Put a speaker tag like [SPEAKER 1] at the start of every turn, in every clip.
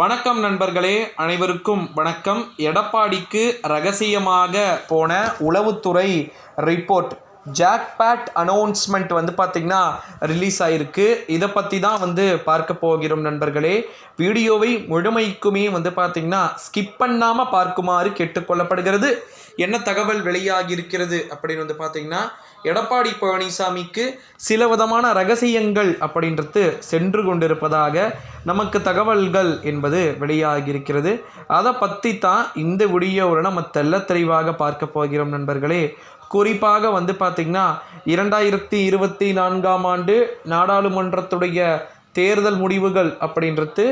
[SPEAKER 1] வணக்கம் நண்பர்களே, அனைவருக்கும் வணக்கம். எடப்பாடிக்கு ரகசியமாக போன உளவுத்துறை ரிப்போர்ட் ஜாக்பாட் அனௌன்ஸ்மெண்ட் பார்த்திங்கன்னா ரிலீஸ் ஆகிருக்கு. இதை பற்றி தான் பார்க்க போகிறோம் நண்பர்களே. வீடியோவை முழுமைக்குமே பார்த்திங்கன்னா ஸ்கிப் பண்ணாமல் பார்க்குமாறு கேட்டுக்கொள்ளப்படுகிறது. என்ன தகவல் வெளியாகி இருக்கிறது அப்படின்னு பார்த்திங்கன்னா, எடப்பாடி பழனிசாமிக்கு சில விதமான ரகசியங்கள் அப்படின்றது சென்று கொண்டிருப்பதாக நமக்கு தகவல்கள் என்பது வெளியாகியிருக்கிறது. அதை பற்றி தான் இந்த வீடியோவில் நம்ம தெள்ள தெளிவாக பார்க்க போகிறோம் நண்பர்களே. குறிப்பாக பார்த்திங்கன்னா 2024ஆம் ஆண்டு நாடாளுமன்றத்துடைய தேர்தல் முடிவுகள் அப்படின்றது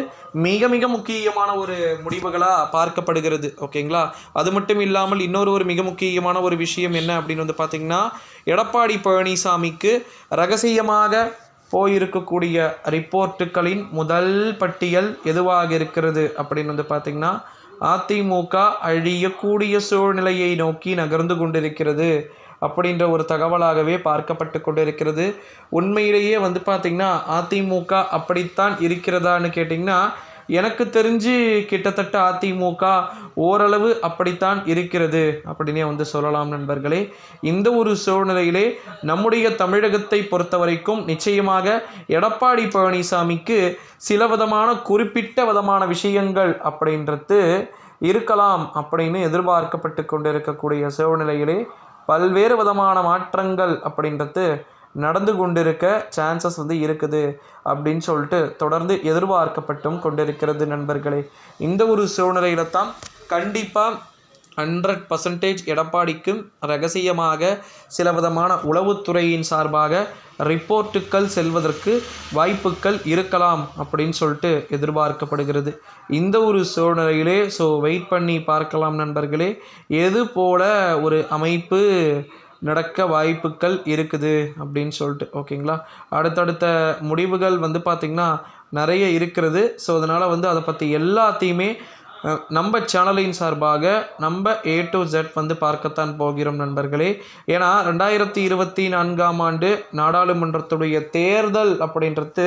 [SPEAKER 1] மிக மிக முக்கியமான ஒரு முடிவுகளாக பார்க்கப்படுகிறது. ஓகேங்களா? அது மட்டும் இல்லாமல் இன்னொரு மிக முக்கியமான ஒரு விஷயம் என்ன அப்படின்னு பார்த்திங்கன்னா, எடப்பாடி பழனிசாமிக்கு ரகசியமாக போயிருக்கக்கூடிய ரிப்போர்ட்டுகளின் முதல் பட்டியல் எதுவாக இருக்கிறது அப்படின்னு பார்த்திங்கன்னா, அதிமுக அழியக்கூடிய சூழ்நிலையை நோக்கி நகர்ந்து கொண்டிருக்கிறது அப்படின்ற ஒரு தகவலாகவே பார்க்கப்பட்டு கொண்டிருக்கிறது. உண்மையிலேயே பார்த்திங்கன்னா அதிமுக அப்படித்தான் இருக்கிறதான்னு கேட்டிங்கன்னா, எனக்கு தெரிஞ்சு கிட்டத்தட்ட அதிமுக ஓரளவு அப்படித்தான் இருக்கிறது அப்படின்னே சொல்லலாம் நண்பர்களே. இந்த ஒரு சூழ்நிலையிலே நம்முடைய தமிழகத்தை பொறுத்த வரைக்கும் நிச்சயமாக எடப்பாடி பழனிசாமிக்கு சில விதமான குறிப்பிட்ட விதமான விஷயங்கள் அப்படின்றது இருக்கலாம் அப்படின்னு எதிர்பார்க்கப்பட்டு கொண்டிருக்கக்கூடிய சூழ்நிலையிலே பல்வேறு விதமான மாற்றங்கள் அப்படின்றது நடந்து கொண்டிருக்க சான்சஸ் இருக்குது அப்படின்னு சொல்லிட்டு தொடர்ந்து எதிர்பார்க்கப்பட்டும் கொண்டிருக்கிறது நண்பர்களே. இந்த ஒரு சூழ்நிலையில தான் கண்டிப்பாக 100% எடப்பாடிக்கும் ரகசியமாக சில விதமான உளவுத்துறையின் சார்பாக ரிப்போர்ட்டுகள் செல்வதற்கு வாய்ப்புகள் இருக்கலாம் அப்படின்னு சொல்லிட்டு எதிர்பார்க்கப்படுகிறது. இந்த ஒரு சூழ்நிலையிலே வெயிட் பண்ணி பார்க்கலாம் நண்பர்களே. எது போல ஒரு அமைப்பு நடக்க வாய்ப்புகள் இருக்குது அப்படின்னு சொல்லிட்டு. ஓகேங்களா? அடுத்தடுத்த முடிவுகள் பார்த்திங்கன்னா நிறைய இருக்கிறது. அதனால் அதை பற்றி எல்லாத்தையுமே நம்ம சேனலின் சார்பாக நம்ம A to Z பார்க்கத்தான் போகிறோம் நண்பர்களே. ஏன்னா 2024ஆம் ஆண்டு நாடாளுமன்றத்துடைய தேர்தல் அப்படின்றது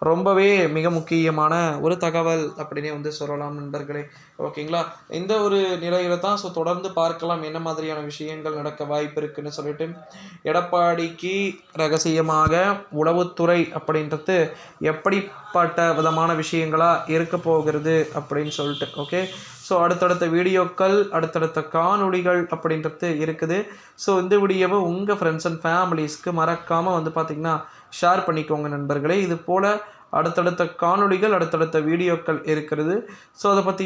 [SPEAKER 1] ரொம்பவே மிக முக்கியமான ஒரு தகவல் அப்படின்னே சொல்லலாம் நண்பர்களே. ஓகேங்களா? இந்த ஒரு நிலையில தான் தொடர்ந்து பார்க்கலாம் என்ன மாதிரியான விஷயங்கள் நடக்க வாய்ப்பு இருக்குன்னு சொல்லிட்டு. எடப்பாடிக்கு ரகசியமாக உளவுத்துறை அப்படின்றது எப்படிப்பட்ட விதமான விஷயங்களாக இருக்க போகிறது அப்படின்னு சொல்லிட்டு. ஓகே, அடுத்தடுத்த வீடியோக்கள் அடுத்தடுத்த காணொளிகள் அப்படின்றது இருக்குது. இந்த வீடியோவை உங்கள் ஃப்ரெண்ட்ஸ் அண்ட் ஃபேமிலிஸ்க்கு மறக்காமல் பார்த்திங்கன்னா ஷேர் பண்ணிக்கோங்க நண்பர்களே. இது போல் அடுத்தடுத்த காணொளிகள் அடுத்தடுத்த வீடியோக்கள் இருக்கிறது. அதை பற்றி